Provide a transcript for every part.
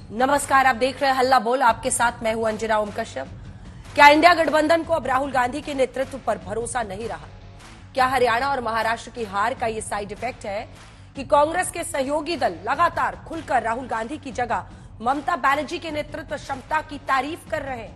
नमस्कार, आप देख रहे हैं हल्ला बोल। आपके साथ मैं हूं अंजना ओम कश्यप। क्या इंडिया गठबंधन को अब राहुल गांधी के नेतृत्व पर भरोसा नहीं रहा? क्या हरियाणा और महाराष्ट्र की हार का ये साइड इफेक्ट है कि कांग्रेस के सहयोगी दल लगातार खुलकर राहुल गांधी की जगह ममता बनर्जी के नेतृत्व क्षमता की तारीफ कर रहे हैं?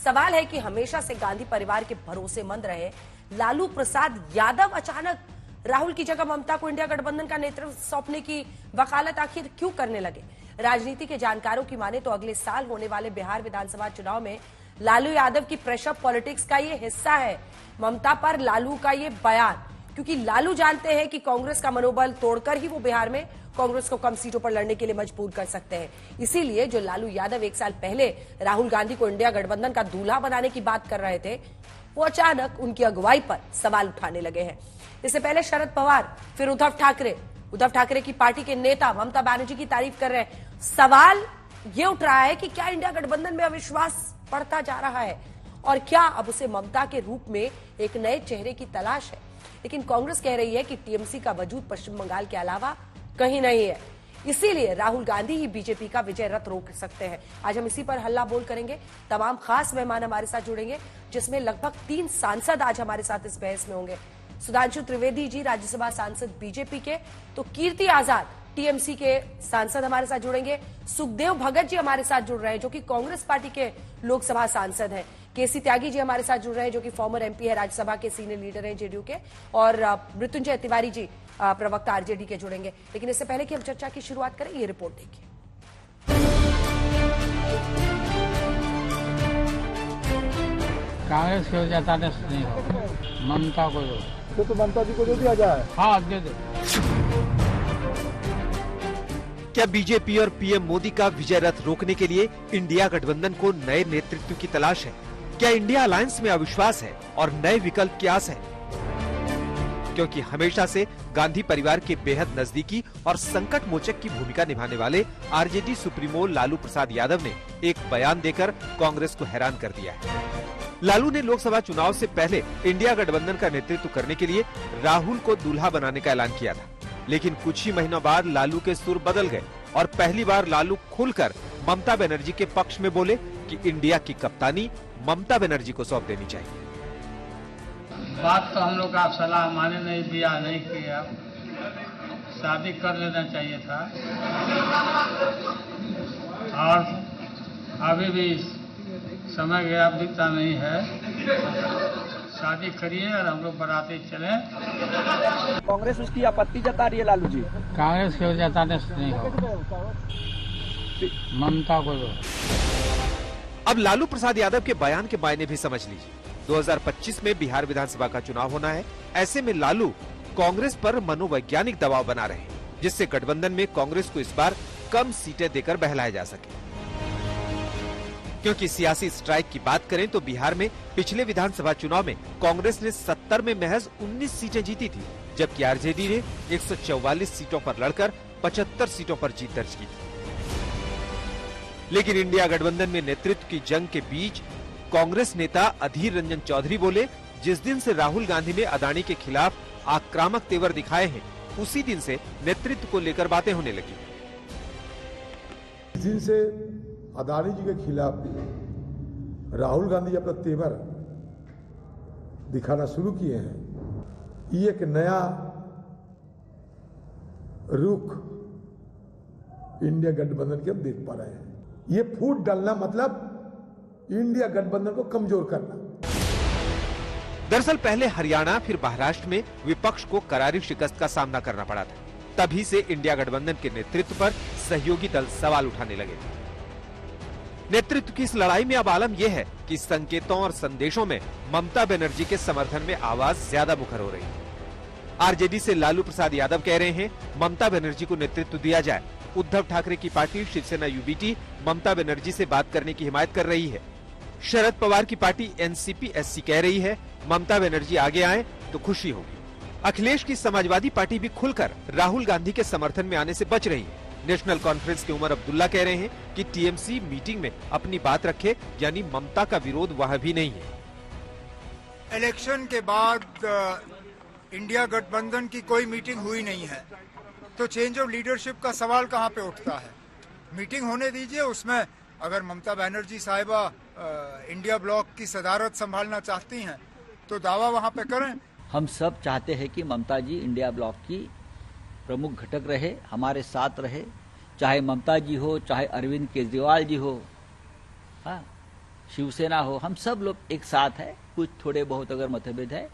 सवाल है कि हमेशा से गांधी परिवार के भरोसेमंद रहे लालू प्रसाद यादव अचानक राहुल की जगह ममता को इंडिया गठबंधन का नेतृत्व सौंपने की वकालत आखिर क्यों करने लगे? राजनीति के जानकारों की माने तो अगले साल होने वाले बिहार विधानसभा चुनाव में लालू यादव की प्रेशर पॉलिटिक्स का ये हिस्सा है ममता पर लालू का ये बयान, क्योंकि लालू जानते हैं कि कांग्रेस का मनोबल तोड़कर ही वो बिहार में कांग्रेस को कम सीटों पर लड़ने के लिए मजबूर कर सकते हैं। इसीलिए जो लालू यादव एक साल पहले राहुल गांधी को इंडिया गठबंधन का दूल्हा बनाने की बात कर रहे थे, वो अचानक उनकी अगुवाई पर सवाल उठाने लगे हैं। इससे पहले शरद पवार, फिर उद्धव ठाकरे की पार्टी के नेता ममता बनर्जी की तारीफ कर रहे हैं। सवाल ये उठ रहा है कि क्या इंडिया गठबंधन में अविश्वास बढ़ता जा रहा है और क्या अब उसे ममता के रूप में एक नए चेहरे की तलाश है? लेकिन कांग्रेस कह रही है कि टीएमसी का वजूद पश्चिम बंगाल के अलावा कहीं नहीं है, इसीलिए राहुल गांधी ही बीजेपी का विजय रथ रोक सकते हैं। आज हम इसी पर हल्ला बोल करेंगे। तमाम खास मेहमान हमारे साथ जुड़ेंगे, जिसमें लगभग 3 सांसद आज हमारे साथ इस बहस में होंगे। सुधांशु त्रिवेदी जी राज्यसभा सांसद बीजेपी के, तो कीर्ति आजाद टीएमसी के सांसद हमारे साथ जुड़ेंगे। सुखदेव भगत जी हमारे साथ जुड़ रहे हैं जो कि कांग्रेस पार्टी के लोकसभा सांसद हैं। केसी त्यागी जी हमारे साथ जुड़ रहे हैं जो कि फॉर्मर एमपी है, राज्यसभा के सीनियर लीडर हैं जेडीयू के। और मृत्युंजय तिवारी जी प्रवक्ता आरजेडी के जुड़ेंगे। लेकिन इससे पहले कि हम चर्चा की शुरुआत करें, ये रिपोर्ट देखिए। कांग्रेस की वजह से नहीं होगा, ममता को दो तो ममता जी को जो दिया जाए। हाँ दे दो। क्या बीजेपी और पीएम मोदी का विजय रथ रोकने के लिए इंडिया गठबंधन को नए नेतृत्व की तलाश है? क्या इंडिया अलायंस में अविश्वास है और नए विकल्प की आस है? क्योंकि हमेशा से गांधी परिवार के बेहद नजदीकी और संकट मोचक की भूमिका निभाने वाले आरजेडी सुप्रीमो लालू प्रसाद यादव ने एक बयान देकर कांग्रेस को हैरान कर दिया है। लालू ने लोकसभा चुनाव से पहले इंडिया गठबंधन का नेतृत्व करने के लिए राहुल को दूल्हा बनाने का ऐलान किया था, लेकिन कुछ ही महीनों बाद लालू के सुर बदल गए और पहली बार लालू खुलकर ममता बनर्जी के पक्ष में बोले कि इंडिया की कप्तानी ममता बनर्जी को सौंप देनी चाहिए। बात तो हम लोग का सलाह माने नहीं, दिया नहीं किया, शादी कर लेना चाहिए था। और अभी भी समय गया, बीता नहीं है, शादी करिए और हम लोग बराती चले। कांग्रेस उसकी आपत्ति जता रही है लालू जी। कांग्रेस की वजह से नहीं होगा, ममता को दो। अब लालू प्रसाद यादव के बयान के मायने भी समझ लीजिए। 2025 में बिहार विधानसभा का चुनाव होना है। ऐसे में लालू कांग्रेस पर मनोवैज्ञानिक दबाव बना रहे हैं, जिससे गठबंधन में कांग्रेस को इस बार कम सीटें देकर बहलाया जा सके। क्योंकि सियासी स्ट्राइक की बात करें तो बिहार में पिछले विधानसभा चुनाव में कांग्रेस ने 70 में महज 19 सीटें जीती थी, जबकि आरजेडी ने 144 सीटों पर लड़कर 75 सीटों पर जीत दर्ज की थी। लेकिन इंडिया गठबंधन में नेतृत्व की जंग के बीच कांग्रेस नेता अधीर रंजन चौधरी बोले, जिस दिन से राहुल गांधी ने अदानी के खिलाफ आक्रामक तेवर दिखाए हैं, उसी दिन से नेतृत्व को लेकर बातें होने लगी। इस दिन से अदानी जी के खिलाफ राहुल गांधी अपना तेवर दिखाना शुरू किए हैं। ये एक नया रुख इंडिया गठबंधन के हम देख पा रहे हैं। ये फूट डालना मतलब इंडिया गठबंधन को कमजोर करना। दरअसल पहले हरियाणा फिर महाराष्ट्र में विपक्ष को करारी शिकस्त का सामना करना पड़ा था। तभी से इंडिया गठबंधन के नेतृत्व पर सहयोगी दल सवाल उठाने लगे थे। नेतृत्व की इस लड़ाई में अब आलम यह है कि संकेतों और संदेशों में ममता बनर्जी के समर्थन में आवाज ज्यादा मुखर हो रही है। आरजेडी से लालू प्रसाद यादव कह रहे हैं ममता बनर्जी को नेतृत्व दिया जाए। उद्धव ठाकरे की पार्टी शिवसेना यूबीटी ममता बनर्जी से बात करने की हिमायत कर रही है। शरद पवार की पार्टी एनसीपी एससी कह रही है ममता बनर्जी आगे आए तो खुशी होगी। अखिलेश की समाजवादी पार्टी भी खुलकर राहुल गांधी के समर्थन में आने से बच रही है। नेशनल कॉन्फ्रेंस के उमर अब्दुल्ला कह रहे हैं कि टीएमसी मीटिंग में अपनी बात रखे, यानी ममता का विरोध वह भी नहीं है। इलेक्शन के बाद इंडिया गठबंधन की कोई मीटिंग हुई नहीं है, तो चेंज ऑफ लीडरशिप का सवाल कहां पे उठता है? मीटिंग होने दीजिए, उसमें अगर ममता बनर्जी साहिबा इंडिया ब्लॉक की सदारत संभालना चाहती हैं तो दावा वहां पे करें। हम सब चाहते हैं कि ममता जी इंडिया ब्लॉक की प्रमुख घटक रहे, हमारे साथ रहे, चाहे ममता जी हो, चाहे अरविंद केजरीवाल जी हो, हाँ, शिवसेना हो, हम सब लोग एक साथ है। कुछ थोड़े बहुत अगर मतभेद है,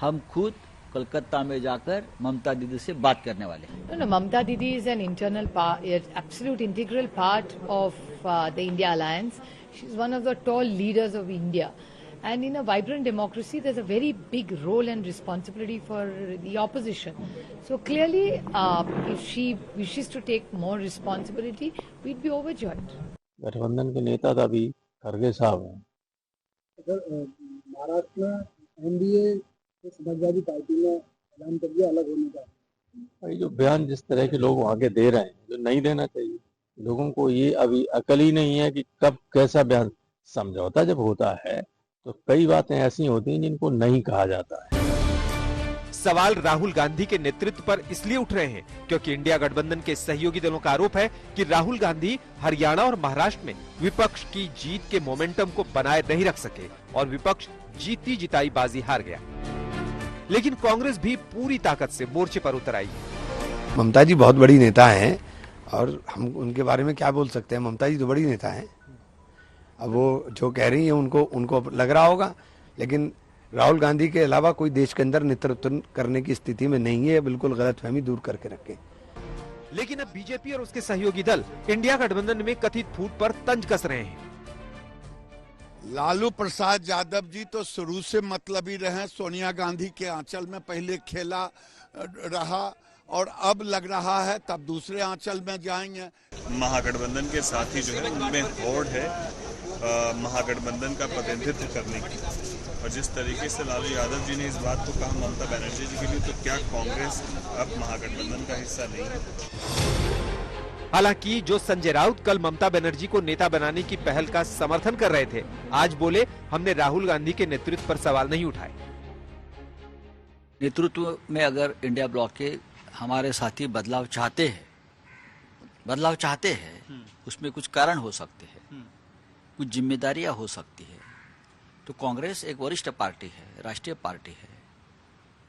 हम खुद कोलकाता में जाकर ममता दीदी से बात करने वाले हैं। No, Mamta Didi is an internal part, absolute integral part of the India Alliance. She's one of the tall leaders of India. And in a vibrant democracy, there's a very big role and responsibility for the opposition. So clearly, if she wishes to take more responsibility, we'd be overjoyed. गठबंधन के नेता तो अभी खड़गे साहब हैं। महाराष्ट्र में NDA Samajwadi party ने ऐलान कर दिया अलग होने का। भाई जो बयान जिस तरह के लोग आगे दे रहे हैं, जो नहीं देना चाहिए, लोगों को ये अभी अकल ही नहीं है कि कब कैसा बयान। समझौता जब होता है तो कई बातें ऐसी होती हैं जिनको नहीं कहा जाता है। सवाल राहुल गांधी के नेतृत्व पर इसलिए उठ रहे हैं क्योंकि इंडिया गठबंधन के सहयोगी दलों का आरोप है कि राहुल गांधी हरियाणा और महाराष्ट्र में विपक्ष की जीत के मोमेंटम को बनाए नहीं रख सके और विपक्ष जीती जिताई बाजी हार गया। लेकिन कांग्रेस भी पूरी ताकत से मोर्चे पर उतर आई। ममता जी बहुत बड़ी नेता हैं और हम उनके बारे में क्या बोल सकते हैं। ममता जी तो बड़ी नेता हैं, अब वो जो कह रही हैं उनको लग रहा होगा, लेकिन राहुल गांधी के अलावा कोई देश के अंदर नेतृत्व करने की स्थिति में नहीं है। बिल्कुल गलतफहमी दूर करके रखें। लेकिन अब बीजेपी और उसके सहयोगी दल इंडिया गठबंधन में कथित फूट पर तंज कस रहे हैं। लालू प्रसाद यादव जी तो शुरू से मतलबी रहे, सोनिया गांधी के आंचल में पहले खेला रहा और अब लग रहा है तब दूसरे आंचल में जाएंगे। महागठबंधन के साथ ही जो है उनमें होड़ है महागठबंधन का प्रतिनिधित्व करने की, और जिस तरीके से लालू यादव जी ने इस बात को कहा ममता बनर्जी जी के लिए, तो क्या कांग्रेस अब महागठबंधन का हिस्सा नहीं है? हालांकि जो संजय राउत कल ममता बनर्जी को नेता बनाने की पहल का समर्थन कर रहे थे, आज बोले हमने राहुल गांधी के नेतृत्व पर सवाल नहीं उठाए। नेतृत्व में अगर इंडिया ब्लॉक के हमारे साथी बदलाव चाहते हैं, उसमें कुछ कारण हो सकते हैं, कुछ जिम्मेदारियां हो सकती है। तो कांग्रेस एक वरिष्ठ पार्टी है, राष्ट्रीय पार्टी है,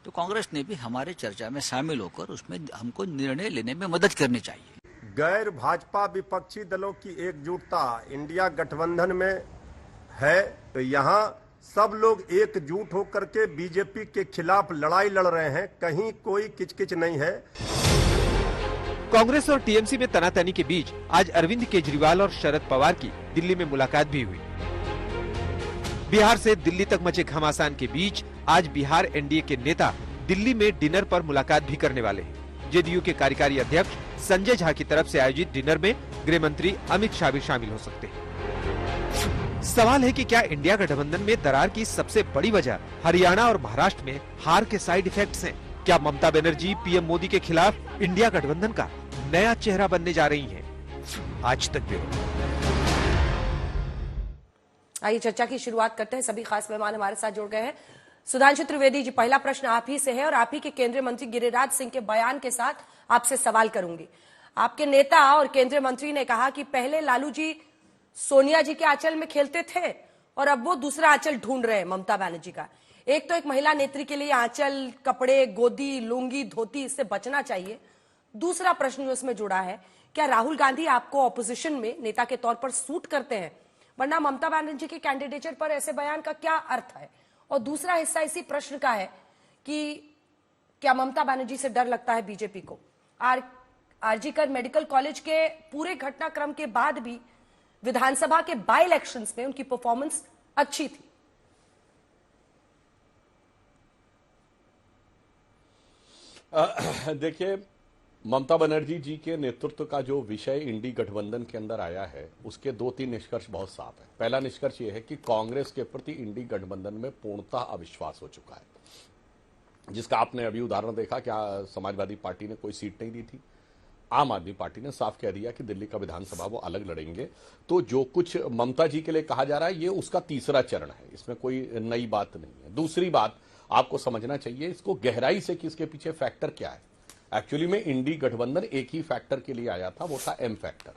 तो कांग्रेस ने भी हमारे चर्चा में शामिल होकर उसमें हमको निर्णय लेने में मदद करनी चाहिए। गैर भाजपा विपक्षी दलों की एकजुटता इंडिया गठबंधन में है, तो यहाँ सब लोग एकजुट होकर के बीजेपी के खिलाफ लड़ाई लड़ रहे हैं, कहीं कोई किचकिच नहीं है। कांग्रेस और टीएमसी में तनातनी के बीच आज अरविंद केजरीवाल और शरद पवार की दिल्ली में मुलाकात भी हुई। बिहार से दिल्ली तक मचे घमासान के बीच आज बिहार एनडीए के नेता दिल्ली में डिनर पर मुलाकात भी करने वाले हैं। जेडीयू के कार्यकारी अध्यक्ष संजय झा की तरफ से आयोजित डिनर में गृह मंत्री अमित शाह भी शामिल हो सकते हैं। सवाल है कि क्या इंडिया गठबंधन में दरार की सबसे बड़ी वजह हरियाणा और महाराष्ट्र में हार के साइड इफेक्ट्स हैं? क्या ममता बनर्जी पीएम मोदी के खिलाफ इंडिया गठबंधन का नया चेहरा बनने जा रही हैं? आज तक ब्यूरो। आइए चर्चा की शुरुआत करते हैं। सभी खास मेहमान हमारे साथ जुड़ गए हैं। सुधांशु त्रिवेदी जी, पहला प्रश्न आप ही से है और आप ही के केंद्रीय मंत्री गिरिराज सिंह के बयान के साथ आपसे सवाल करूंगी। आपके नेता और केंद्रीय मंत्री ने कहा कि पहले लालू जी सोनिया जी के आंचल में खेलते थे और अब वो दूसरा आंचल ढूंढ रहे हैं ममता बनर्जी का। एक तो एक महिला नेत्री के लिए आंचल, कपड़े, गोदी, लुंगी, धोती, इससे बचना चाहिए। दूसरा प्रश्न जो इसमें जुड़ा है, क्या राहुल गांधी आपको ऑपोजिशन में नेता के तौर पर सूट करते हैं? वरना ममता बनर्जी के कैंडिडेचर पर ऐसे बयान का क्या अर्थ है? और दूसरा हिस्सा इसी प्रश्न का है कि क्या ममता बनर्जी से डर लगता है बीजेपी को? आरजीकर मेडिकल कॉलेज के पूरे घटनाक्रम के बाद भी विधानसभा के बाय इलेक्शंस में उनकी परफॉर्मेंस अच्छी थी। देखिए, ममता बनर्जी जी के नेतृत्व का जो विषय इंडी गठबंधन के अंदर आया है, उसके 2-3 निष्कर्ष बहुत साफ है। पहला निष्कर्ष यह है कि कांग्रेस के प्रति इंडी गठबंधन में पूर्णतः अविश्वास हो चुका है, जिसका आपने अभी उदाहरण देखा। क्या समाजवादी पार्टी ने कोई सीट नहीं दी थी? आम आदमी पार्टी ने साफ कह दिया कि दिल्ली का विधानसभा वो अलग लड़ेंगे। तो जो कुछ ममता जी के लिए कहा जा रहा है, ये उसका तीसरा चरण है, इसमें कोई नई बात नहीं है। दूसरी बात आपको समझना चाहिए इसको गहराई से कि इसके पीछे फैक्टर क्या है। एक्चुअली में इंडी गठबंधन एक ही फैक्टर के लिए आया था, वो था एम फैक्टर।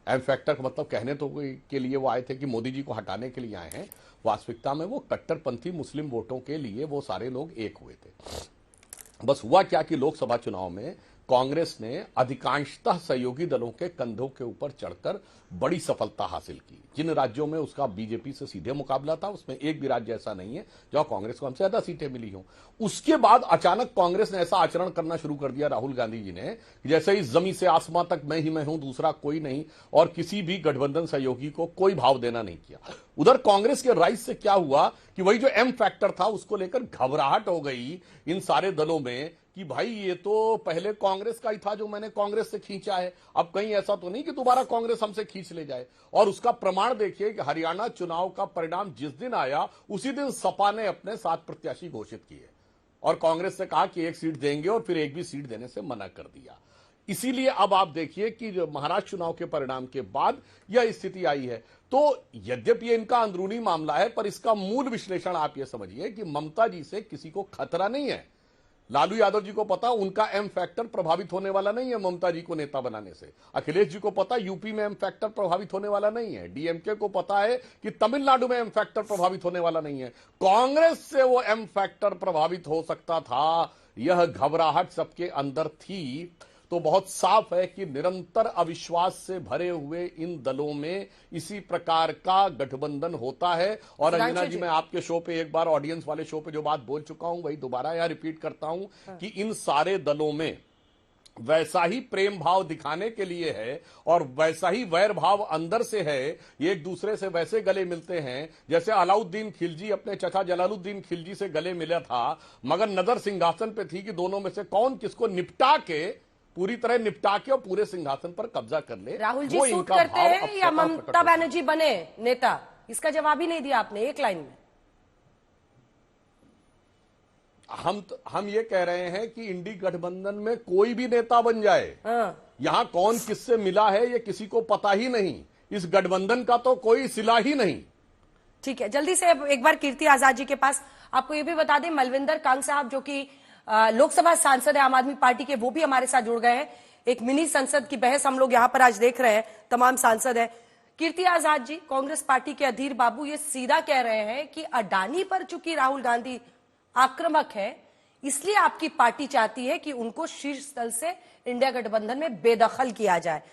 एम फैक्टर का मतलब कहने तो के लिए वो आए थे कि मोदी जी को हटाने के लिए आए हैं, वास्तविकता में वो कट्टरपंथी मुस्लिम वोटों के लिए वो सारे लोग एक हुए थे। बस हुआ क्या कि लोकसभा चुनाव में कांग्रेस ने अधिकांशतः सहयोगी दलों के कंधों के ऊपर चढ़कर बड़ी सफलता हासिल की। जिन राज्यों में उसका बीजेपी से सीधे मुकाबला था उसमें एक भी राज्य ऐसा नहीं है जहां कांग्रेस को हमसे ज्यादा सीटें मिली हों। उसके बाद अचानक कांग्रेस ने ऐसा आचरण करना शुरू कर दिया राहुल गांधी जी ने, जैसे इस जमीन से आसमां तक मैं ही मैं हूं, दूसरा कोई नहीं, और किसी भी गठबंधन सहयोगी को कोई भाव देना नहीं किया। उधर कांग्रेस के राइज से क्या हुआ कि वही जो एम फैक्टर था उसको लेकर घबराहट हो गई इन सारे दलों में कि भाई ये तो पहले कांग्रेस का ही था जो मैंने कांग्रेस से खींचा है, अब कहीं ऐसा तो नहीं कि दोबारा कांग्रेस हमसे खींच ले जाए। और उसका प्रमाण देखिए कि हरियाणा चुनाव का परिणाम जिस दिन आया उसी दिन सपा ने अपने 7 प्रत्याशी घोषित किए और कांग्रेस से कहा कि 1 सीट देंगे और फिर एक भी सीट देने से मना कर दिया। इसीलिए अब आप देखिए कि जो महाराष्ट्र चुनाव के परिणाम के बाद यह स्थिति आई है। तो यद्यपि इनका अंदरूनी मामला है, पर इसका मूल विश्लेषण आप यह समझिए कि ममता जी से किसी को खतरा नहीं है। लालू यादव जी को पता उनका एम फैक्टर प्रभावित होने वाला नहीं है ममता जी को नेता बनाने से। अखिलेश जी को पता यूपी में एम फैक्टर प्रभावित होने वाला नहीं है। डीएमके को पता है कि तमिलनाडु में एम फैक्टर प्रभावित होने वाला नहीं है। कांग्रेस से वो एम फैक्टर प्रभावित हो सकता था, यह घबराहट सबके अंदर थी। तो बहुत साफ है कि निरंतर अविश्वास से भरे हुए इन दलों में इसी प्रकार का गठबंधन होता है। और अंजना जी, मैं आपके शो पे एक बार ऑडियंस वाले शो पे जो बात बोल चुका हूं वही दोबारा यहां रिपीट करता हूं कि इन सारे दलों में वैसा ही प्रेम भाव दिखाने के लिए है और वैसा ही वैर भाव अंदर से है। ये एक दूसरे से वैसे गले मिलते हैं जैसे अलाउद्दीन खिलजी अपने चचा जलालुद्दीन खिलजी से गले मिला था, मगर नजर सिंहासन पे थी कि दोनों में से कौन किसको निपटा के, पूरी तरह निपटा के और पूरे सिंहासन पर कब्जा कर ले। राहुल जी सूट करते हैं या ममता बनर्जी बने नेता, इसका जवाब ही नहीं दिया आपने एक लाइन में। हम ये कह रहे हैं कि इंडी गठबंधन में कोई भी नेता बन जाए, यहां कौन किससे मिला है ये किसी को पता ही नहीं। इस गठबंधन का तो कोई सिला ही नहीं। ठीक है, जल्दी से एक बार कीर्ति आजाद जी के पास। आपको ये भी बता दें मलविंदर कांग साहब जो कि लोकसभा सांसद है आम आदमी पार्टी के, वो भी हमारे साथ जुड़ गए हैं। एक मिनी संसद की बहस हम लोग यहां पर आज देख रहे हैं, तमाम सांसद है। कीर्ति आजाद जी, कांग्रेस पार्टी के अधीर बाबू ये सीधा कह रहे हैं कि अडानी पर चूंकि राहुल गांधी आक्रामक है, इसलिए आपकी पार्टी चाहती है कि उनको शीर्ष स्थल से इंडिया गठबंधन में बेदखल किया जाए।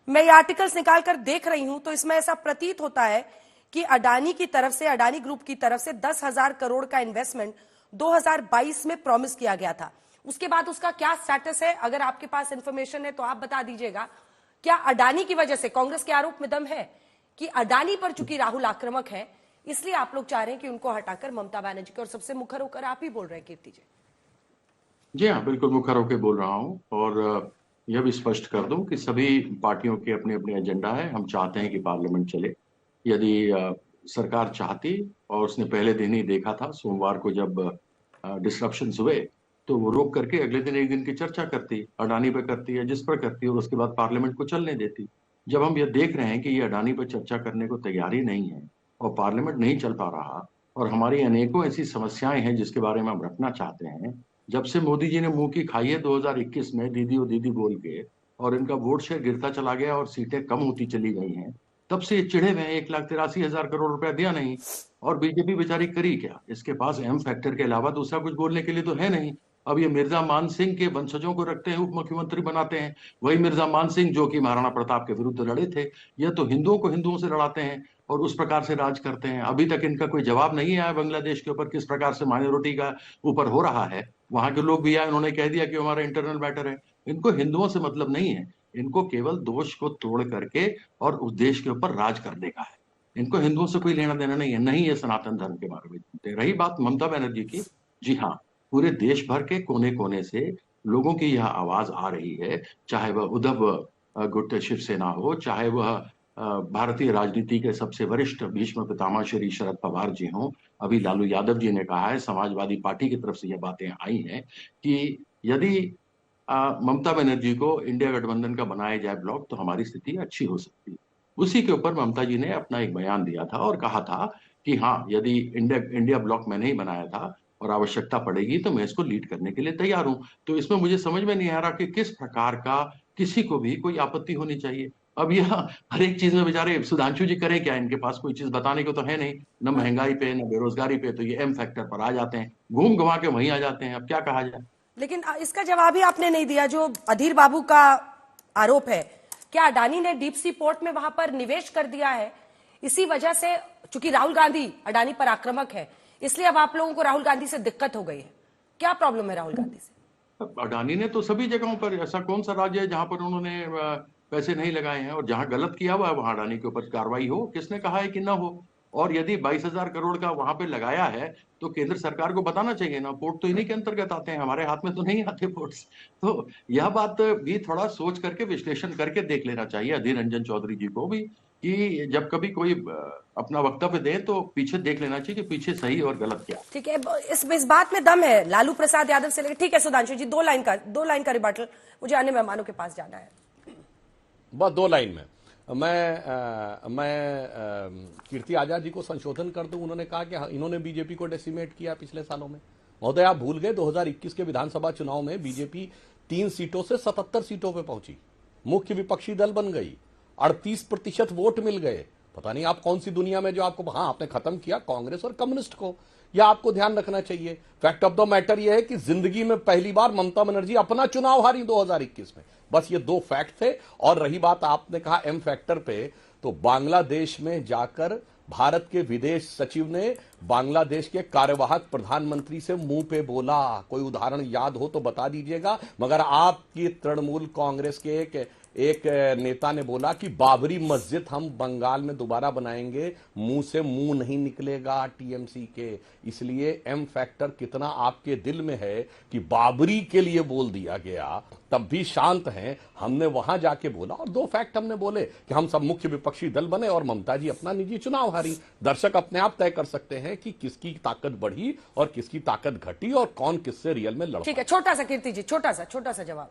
मैं ये आर्टिकल्स निकालकर देख रही हूं तो इसमें ऐसा प्रतीत होता है कि अडानी की तरफ से, अडानी ग्रुप की तरफ से 10,000 करोड़ का इन्वेस्टमेंट 2022 में प्रॉमिस किया गया था। उसके बाद उसका क्या स्टेटस है, अगर आपके पास इंफॉर्मेशन है तो आप बता दीजिएगा। क्या अडानी की वजह से, कांग्रेस के आरोप में दम है कि अडानी पर चूंकि राहुल आक्रामक है इसलिए आप लोग चाह रहे हैं कि उनको हटाकर ममता बनर्जी को, और सबसे मुखर होकर आप ही बोल रहे हैं कीर्ति जी। जी हाँ, बिल्कुल मुखर होकर बोल रहा हूँ और यह भी स्पष्ट कर दूं कि सभी पार्टियों के अपने अपने एजेंडा है। हम चाहते हैं कि पार्लियामेंट चले। यदि सरकार चाहती, और उसने पहले दिन ही देखा था सोमवार को जब डिसरप्शंस हुए, तो वो रोक करके अगले दिन एक दिन की चर्चा करती, अडानी पे करती है जिस पर करती है, और उसके बाद पार्लियामेंट को चलने देती। जब हम ये देख रहे हैं कि ये अडानी पर चर्चा करने को तैयार ही नहीं है और पार्लियामेंट नहीं चल पा रहा, और हमारी अनेकों ऐसी समस्याएं हैं जिसके बारे में हम रखना चाहते हैं। जब से मोदी जी ने मुंह की खाई है 2021 में दीदी और दीदी बोल के, और इनका वोट शेयर गिरता चला गया और सीटें कम होती चली गई हैं, तब से ये चिढ़े हुए हैं। 1,83,000 करोड़ रुपया दिया नहीं, और बीजेपी बेचारी करी क्या? इसके पास एम फैक्टर के अलावा दूसरा कुछ बोलने के लिए तो है नहीं। अब ये मिर्जा मान सिंह के वंशजों को रखते हैं, उप मुख्यमंत्री बनाते हैं। वही मिर्जा मान सिंह जो कि महाराणा प्रताप के विरुद्ध लड़े थे, यह तो हिंदुओं को हिंदुओं से लड़ाते हैं और उस प्रकार से राज करते हैं। अभी तक इनका कोई जवाब नहीं आया बांग्लादेश के ऊपर, किस प्रकार से माइनॉरिटी का ऊपर हो रहा है। वहां के लोग भी आए, उन्होंने कह दिया कि हमारा इंटरनल मैटर है। इनको हिंदुओं से मतलब नहीं है, इनको केवल दोष को तोड़ करके और उस देश के ऊपर राज करने का है। इनको हिंदुओं से कोई लेना देना नहीं है, नहीं ये सनातन धर्म के बारे में। रही बात ममता बनर्जी की, जी हाँ, पूरे देश भर के कोने कोने से लोगों की यह आवाज आ रही है, चाहे वह उद्धव गुट शिवसेना हो, चाहे वह भारतीय राजनीति के सबसे वरिष्ठ भीष्म पितामह श्री शरद पवार जी हों। अभी लालू यादव जी ने कहा है, समाजवादी पार्टी की तरफ से यह बातें आई हैं कि यदि ममता बनर्जी को इंडिया गठबंधन का बनाया जाए ब्लॉक, तो हमारी स्थिति अच्छी हो सकती है। उसी के ऊपर ममता जी ने अपना एक बयान दिया था और कहा था कि हाँ, यदि इंडिया ब्लॉक मैंने ही बनाया था और आवश्यकता पड़ेगी तो मैं इसको लीड करने के लिए तैयार हूं। तो इसमें मुझे समझ में नहीं आ रहा कि किस प्रकार का किसी को भी कोई आपत्ति होनी चाहिए। अब यह हर एक चीज में बेचारे सुधांशु जी करें क्या, इनके पास कोई चीज बताने को तो है नहीं, न महंगाई पे न बेरोजगारी पे, तो ये एम फैक्टर पर आ जाते हैं, घूम घुमा के वहीं आ जाते हैं। अब क्या कहा जाए। लेकिन इसका जवाब ही आपने नहीं दिया जो अधीर बाबू का आरोप है। क्या अडानी ने डीप सी पोर्ट में वहां पर निवेश कर दिया है, इसी वजह से चूंकि राहुल गांधी अडानी पर आक्रामक है इसलिए अब आप लोगों को राहुल गांधी से दिक्कत हो गई है? क्या प्रॉब्लम है राहुल गांधी से? अडानी ने तो सभी जगहों पर, ऐसा कौन सा राज्य है जहां पर उन्होंने पैसे नहीं लगाए हैं, और जहां गलत किया हुआ है वहां अडानी के ऊपर कार्रवाई हो। किसने कहा है कि ना हो? और यदि 22,000 करोड़ का वहां पे लगाया है तो केंद्र सरकार को बताना चाहिए ना। पोर्ट तो इन्हीं के अंतर्गत आते हैं, हमारे हाथ में तो नहीं आते पोर्ट्स। तो यह बात भी थोड़ा सोच करके विश्लेषण करके देख लेना चाहिए अधीर रंजन चौधरी जी को भी, कि जब कभी कोई अपना वक्तव्य दे तो पीछे देख लेना चाहिए कि पीछे सही और गलत क्या। ठीक है, इस बात में दम है लालू प्रसाद यादव से लेकर। ठीक है सुधांशु जी, दो लाइन का रिबटल, मुझे अन्य मेहमानों के पास जाना है। बस 2 लाइन में मैं कीर्ति आजाद जी को संशोधन कर दूं। उन्होंने कहा कि इन्होंने बीजेपी को डेसिमेट किया पिछले सालों में। महोदय आप भूल गए 2021 के विधानसभा चुनाव में बीजेपी 3 सीटों से 77 सीटों पे पहुंची, मुख्य विपक्षी दल बन गई, 38% वोट मिल गए। पता नहीं आप कौन सी दुनिया में जो आपको, हाँ आपने खत्म किया कांग्रेस और कम्युनिस्ट को, यह आपको ध्यान रखना चाहिए। फैक्ट ऑफ द मैटर यह है कि जिंदगी में पहली बार ममता बनर्जी अपना चुनाव हारी 2021 में। बस ये 2 फैक्ट थे। और रही बात आपने कहा एम फैक्टर पे, तो बांग्लादेश में जाकर भारत के विदेश सचिव ने बांग्लादेश के कार्यवाहक प्रधानमंत्री से मुंह पे बोला। कोई उदाहरण याद हो तो बता दीजिएगा। मगर आपकी तृणमूल कांग्रेस के एक नेता ने बोला कि बाबरी मस्जिद हम बंगाल में दोबारा बनाएंगे, मुंह से मुंह नहीं निकलेगा टीएमसी के। इसलिए एम फैक्टर कितना आपके दिल में है कि बाबरी के लिए बोल दिया गया, तब भी शांत हैं। हमने वहां जाके बोला और 2 फैक्ट हमने बोले कि हम सब मुख्य विपक्षी दल बने और ममता जी अपना निजी चुनाव हारी। दर्शक अपने आप तय कर सकते हैं कि किसकी ताकत बढ़ी और किसकी ताकत घटी और कौन किससे रियल में लड़ा। ठीक है, छोटा सा कीर्ति जी, छोटा सा जवाब।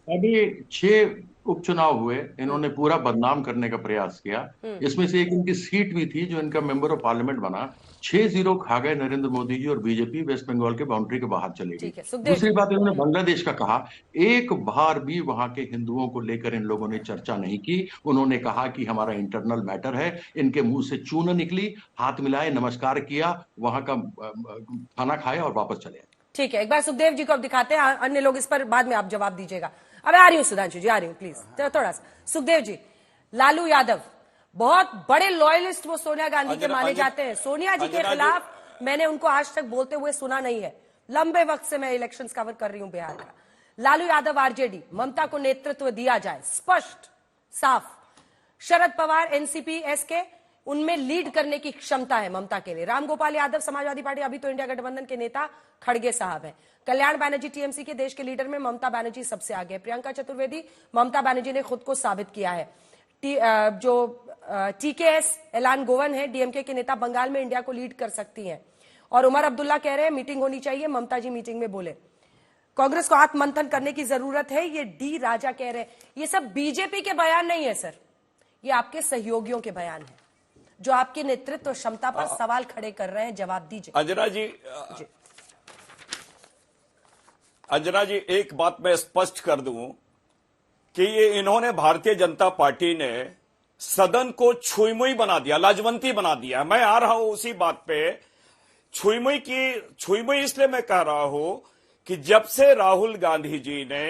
अभी 6 उपचुनाव हुए, इन्होंने पूरा बदनाम करने का प्रयास किया। इसमें से एक इनकी सीट भी थी जो इनका मेंबर ऑफ पार्लियामेंट बना। 6-0 खा गए नरेंद्र मोदी जी और बीजेपी वेस्ट बंगाल के बाउंड्री के बाहर चले गई। दूसरी बात इन्होंने बांग्लादेश का कहा, एक बार भी वहां के हिंदुओं को लेकर इन लोगों ने चर्चा नहीं की। उन्होंने कहा कि हमारा इंटरनल मैटर है। इनके मुंह से चून निकली, हाथ मिलाए, नमस्कार किया, वहां का खाना खाया और वापस चले आए। ठीक है, एक बार सुखदेव जी को अब दिखाते हैं, अन्य लोग इस पर बाद में आप जवाब दीजिएगा। अब आ रही हूं सुधांशु जी, आ रही हूं प्लीज थोड़ा सा। सुखदेव जी, लालू यादव बहुत बड़े लॉयलिस्ट वो सोनिया गांधी के माने जाते हैं। सोनिया जी के खिलाफ मैंने उनको आज तक बोलते हुए सुना नहीं है। लंबे वक्त से मैं इलेक्शंस कवर कर रही हूं बिहार का। लालू यादव आरजेडी, ममता को नेतृत्व दिया जाए, स्पष्ट साफ। शरद पवार एनसीपी एसके, उनमें लीड करने की क्षमता है ममता के लिए। रामगोपाल यादव समाजवादी पार्टी, अभी तो इंडिया गठबंधन के नेता खड़गे साहब हैं। कल्याण बैनर्जी टीएमसी के, देश के लीडर में ममता बनर्जी सबसे आगे। प्रियंका चतुर्वेदी, ममता बनर्जी ने खुद को साबित किया है। जो टीकेएस एलान गोवन है, डीएमके के नेता, बंगाल में इंडिया को लीड कर सकती हैं। और उमर अब्दुल्ला कह रहे हैं मीटिंग होनी चाहिए, ममता जी मीटिंग में बोले। कांग्रेस को आत्ममंथन करने की जरूरत है, ये डी राजा कह रहे हैं। ये सब बीजेपी के बयान नहीं है सर, ये आपके सहयोगियों के बयान है जो आपके नेतृत्व क्षमता पर सवाल खड़े कर रहे हैं। जवाब दीजिए। अंजना जी एक बात मैं स्पष्ट कर दूं कि ये इन्होंने, भारतीय जनता पार्टी ने सदन को छुईमुई बना दिया, लाजवंती बना दिया। मैं आ रहा हूं उसी बात पे। छुईमुई इसलिए मैं कह रहा हूं कि जब से राहुल गांधी जी ने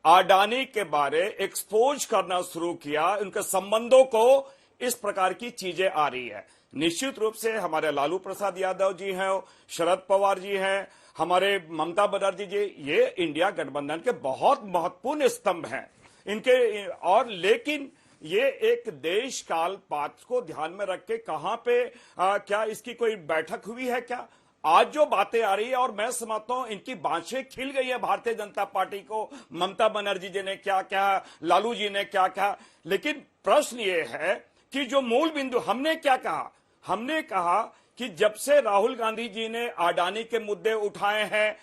अडानी के बारे एक्सपोज करना शुरू किया, उनके संबंधों को, इस प्रकार की चीजें आ रही है। निश्चित रूप से हमारे लालू प्रसाद यादव जी हैं, शरद पवार जी हैं, हमारे ममता बनर्जी जी, ये इंडिया गठबंधन के बहुत महत्वपूर्ण स्तंभ हैं इनके। और लेकिन ये एक देश काल पात को ध्यान में रख के कहां पे क्या इसकी कोई बैठक हुई है क्या? आज जो बातें आ रही है, और मैं समझता हूं इनकी बाँछें खिल गई है भारतीय जनता पार्टी को। ममता बनर्जी जी ने क्या कहा, लालू जी ने क्या कहा, लेकिन प्रश्न ये है कि जो मूल बिंदु, हमने क्या कहा? हमने कहा कि जब से राहुल गांधी जी ने अडानी के मुद्दे उठाए हैं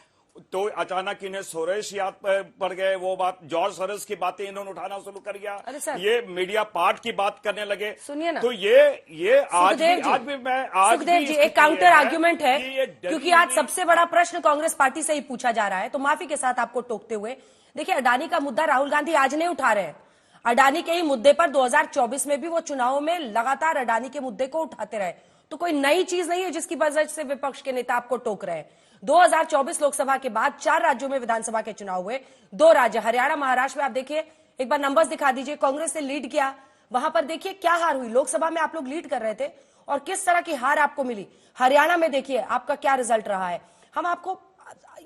तो अचानक इन्हें सोरेश याद पड़ गए। वो बात, जॉर्ज सोरेस की बातें इन्होंने उठाना शुरू कर दिया। ये मीडिया पार्ट की बात करने लगे। सुनिए ना, तो ये आज भी सुखदेव जी, एक काउंटर आर्ग्यूमेंट है, क्योंकि आज सबसे बड़ा प्रश्न कांग्रेस पार्टी से ही पूछा जा रहा है। तो माफी के साथ आपको टोकते हुए, देखिए अडानी का मुद्दा राहुल गांधी आज नहीं उठा रहे हैं। अडानी के ही मुद्दे पर 2024 में भी वो चुनावों में लगातार अडानी के मुद्दे को उठाते रहे। तो कोई नई चीज नहीं है जिसकी वजह से विपक्ष के नेता आपको टोक रहे हैं। 2024 लोकसभा के बाद 4 राज्यों में विधानसभा के चुनाव हुए। 2 राज्य हरियाणा, महाराष्ट्र में आप देखिए, एक बार नंबर्स दिखा दीजिए। कांग्रेस ने लीड किया, वहां पर देखिए क्या हार हुई। लोकसभा में आप लोग लीड कर रहे थे और किस तरह की हार आपको मिली। हरियाणा में देखिए आपका क्या रिजल्ट रहा है। हम आपको,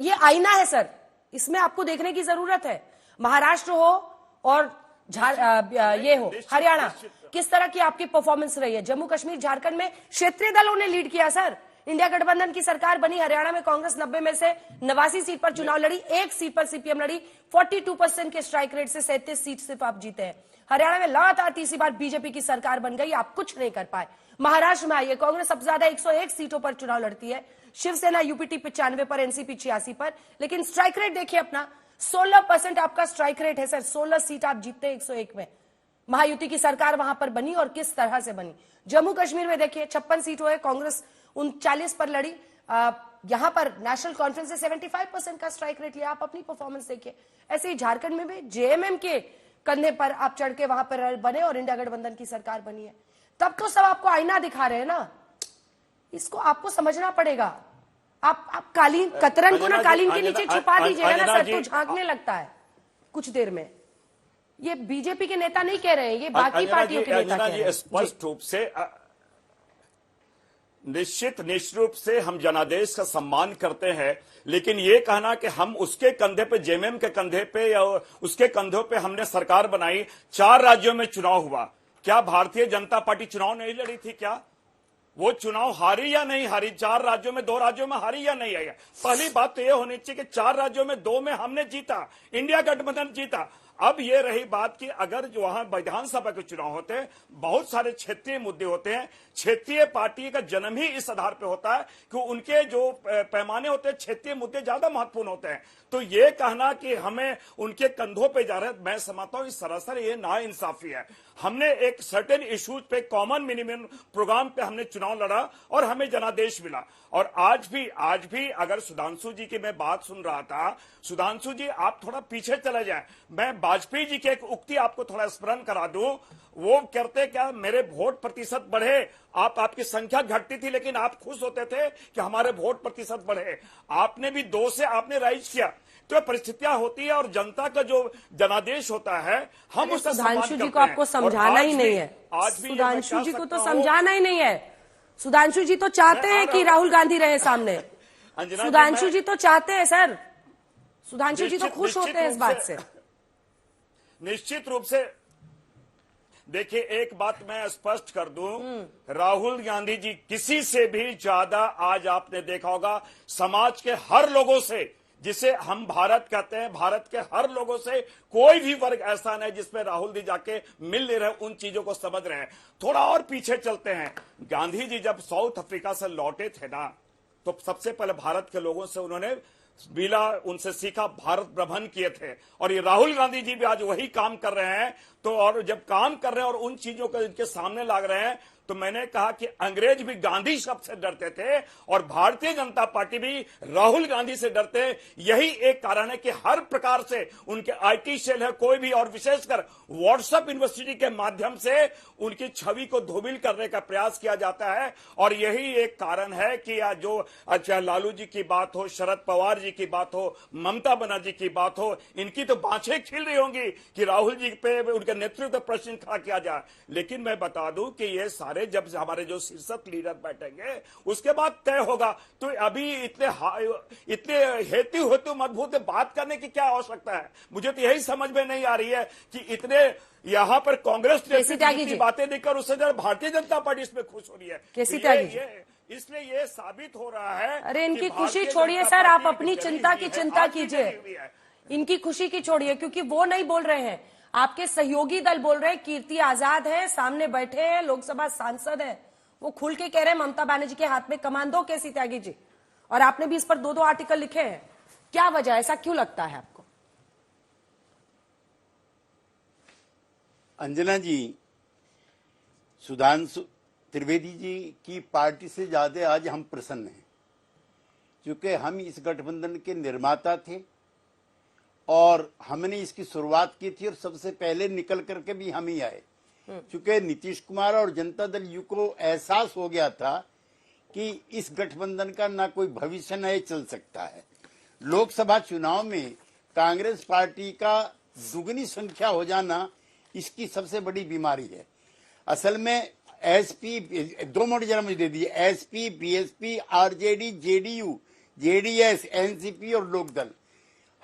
ये आईना है सर, इसमें आपको देखने की जरूरत है। महाराष्ट्र हो और ये हो हरियाणा, किस तरह की आपकी परफॉर्मेंस रही है। जम्मू कश्मीर, झारखंड में क्षेत्रीय दलों ने लीड किया सर। इंडिया गठबंधन की सरकार बनी। हरियाणा में कांग्रेस 90 में से 89 सीट पर चुनाव लड़ी, 1 सीट पर सीपीएम लड़ी। 42% के स्ट्राइक रेट से 37 सीट सिर्फ आप जीते हैं। हरियाणा में लगातार तीसरी बार बीजेपी की सरकार बन गई, आप कुछ नहीं कर पाए। महाराष्ट्र में आइए, कांग्रेस सबसे ज्यादा 101 सीटों पर चुनाव लड़ती है। शिवसेना यूपीटी 95 पर, एनसीपी 86 पर। लेकिन स्ट्राइक रेट देखिए अपना, 16% आपका स्ट्राइक रेट है सर। 16 सीट आप जीतते 101 में। महायुति की सरकार वहां पर बनी और किस तरह से बनी। जम्मू कश्मीर में देखिए 56 सीटों है, कांग्रेस 39 पर लड़ी। यहां पर नेशनल कॉन्फ्रेंस से 75% का स्ट्राइक रेट लिया। आप अपनी परफॉर्मेंस देखिए। ऐसे ही झारखंड में भी जेएमएम के कंधे पर आप चढ़ के वहां पर बने और इंडिया गठबंधन की सरकार बनी है। तब तो सब आपको आईना दिखा रहे हैं ना, इसको आपको समझना पड़ेगा। आप कालीन कतरन को ना कालीन के नीचे छुपा दीजिएगा ना सर, तो झांकने लगता है कुछ देर में। ये बीजेपी के नेता नहीं कह रहे हैं, ये बाकी पार्टियों के नेता कह रहे हैं। स्पष्ट रूप से निश्चित रूप से हम जनादेश का सम्मान करते हैं, लेकिन ये कहना कि हम उसके कंधे पे, जेएमएम के कंधे पे या उसके कंधों पे हमने सरकार बनाई, 4 राज्यों में चुनाव हुआ, क्या भारतीय जनता पार्टी चुनाव नहीं लड़ी थी? क्या वो चुनाव हारी या नहीं हारी? 4 राज्यों में, 2 राज्यों में हारी या नहीं आई? पहली बात तो ये होनी चाहिए कि 4 राज्यों में 2 में हमने जीता, इंडिया गठबंधन जीता। अब ये रही बात कि अगर जो वहां विधानसभा के चुनाव होते हैं, बहुत सारे क्षेत्रीय मुद्दे होते हैं। क्षेत्रीय पार्टी का जन्म ही इस आधार पे होता है कि उनके जो पैमाने होते हैं, क्षेत्रीय मुद्दे ज्यादा महत्वपूर्ण होते हैं। तो ये कहना कि हमें उनके कंधों पे जा रहे हैं, मैं समझता हूं सरासर ये नाइंसाफी है। हमने एक सर्टेन इश्यूज पे, कॉमन मिनिमम प्रोग्राम पे हमने चुनाव लड़ा और हमें जनादेश मिला। और आज भी अगर सुधांशु जी की मैं बात सुन रहा था, सुधांशु जी आप थोड़ा पीछे चले जाएं। मैं वाजपेयी जी की एक उक्ति आपको थोड़ा स्मरण करा दूं। वो कहते क्या, मेरे वोट प्रतिशत बढ़े, आपकी संख्या घटती थी लेकिन आप खुश होते थे कि हमारे वोट प्रतिशत बढ़े। आपने भी 2 से आपने राइज किया। तो परिस्थितियां होती है और जनता का जो जनादेश होता है, हम उसका सुधांशु जी को आपको समझाना ही नहीं है। सुधांशु जी को तो समझाना ही नहीं है। सुधांशु जी तो चाहते हैं कि राहुल गांधी रहे सामने। सुधांशु जी तो चाहते हैं सर, सुधांशु जी तो खुश होते हैं इस बात से। निश्चित रूप से देखिए, एक बात मैं स्पष्ट कर दूं, राहुल गांधी जी किसी से भी ज्यादा, आज आपने देखा होगा, समाज के हर लोगों से, जिसे हम भारत कहते हैं, भारत के हर लोगों से कोई भी वर्ग ऐसा नहीं जिसमें राहुल जी जाके मिल नहीं रहे, उन चीजों को समझ रहे हैं। थोड़ा और पीछे चलते हैं। गांधी जी जब साउथ अफ्रीका से लौटे थे ना, तो सबसे पहले भारत के लोगों से उन्होंने मिला, उनसे सीखा, भारत भ्रमण किए थे। और ये राहुल गांधी जी भी आज वही काम कर रहे हैं। तो और जब काम कर रहे हैं और उन चीजों को इनके सामने लाग रहे हैं, तो मैंने कहा कि अंग्रेज भी गांधी शब्द से डरते थे और भारतीय जनता पार्टी भी राहुल गांधी से डरते हैं। यही एक कारण है कि हर प्रकार से उनके आईटी सेल है, कोई भी, और विशेषकर व्हाट्सएप यूनिवर्सिटी के माध्यम से उनकी छवि को धूमिल करने का प्रयास किया जाता है। और यही एक कारण है कि जो चाहे लालू जी की बात हो, शरद पवार जी की बात हो, ममता बनर्जी की बात हो, इनकी तो बाँछें खिल रही होंगी कि राहुल जी पे उनके नेतृत्व प्रश्न खड़ा किया जाए। लेकिन मैं बता दूं कि ये सारे जब हमारे जो शीर्षक लीडर बैठेंगे उसके बाद तय होगा। तो अभी इतने हेतु मजबूत बात करने की क्या आवश्यकता है? मुझे तो यही समझ में नहीं आ रही है कि इतने यहाँ पर कांग्रेस की बातें देखकर उससे ज्यादा भारतीय जनता पार्टी इसमें खुश हो रही है। इसलिए ये साबित हो रहा है। अरे इनकी खुशी छोड़िए सर, आप अपनी चिंता की चिंता कीजिए। इनकी खुशी की छोड़िए, क्योंकि वो नहीं बोल रहे हैं, आपके सहयोगी दल बोल रहे हैं। कीर्ति आजाद है, सामने बैठे हैं, लोकसभा सांसद है, वो खुल के कह रहे हैं ममता बनर्जी के हाथ में कमान दो केसी त्यागी जी। और आपने भी इस पर 2-2 आर्टिकल लिखे हैं। क्या वजह, ऐसा क्यों लगता है आपको? अंजना जी, सुधांशु त्रिवेदी जी की पार्टी से ज्यादा आज हम प्रसन्न हैं, क्योंकि हम इस गठबंधन के निर्माता थे और हमने इसकी शुरुआत की थी और सबसे पहले निकल करके भी हम ही आए, क्योंकि नीतीश कुमार और जनता दल यू को एहसास हो गया था कि इस गठबंधन का ना कोई भविष्य न चल सकता है। लोकसभा चुनाव में कांग्रेस पार्टी का दुगनी संख्या हो जाना इसकी सबसे बड़ी बीमारी है। असल में एसपी, 2 मिनट जरा मुझे दे दिए, SP, BSP, RJD, JDU, JDS, NCP और लोकदल,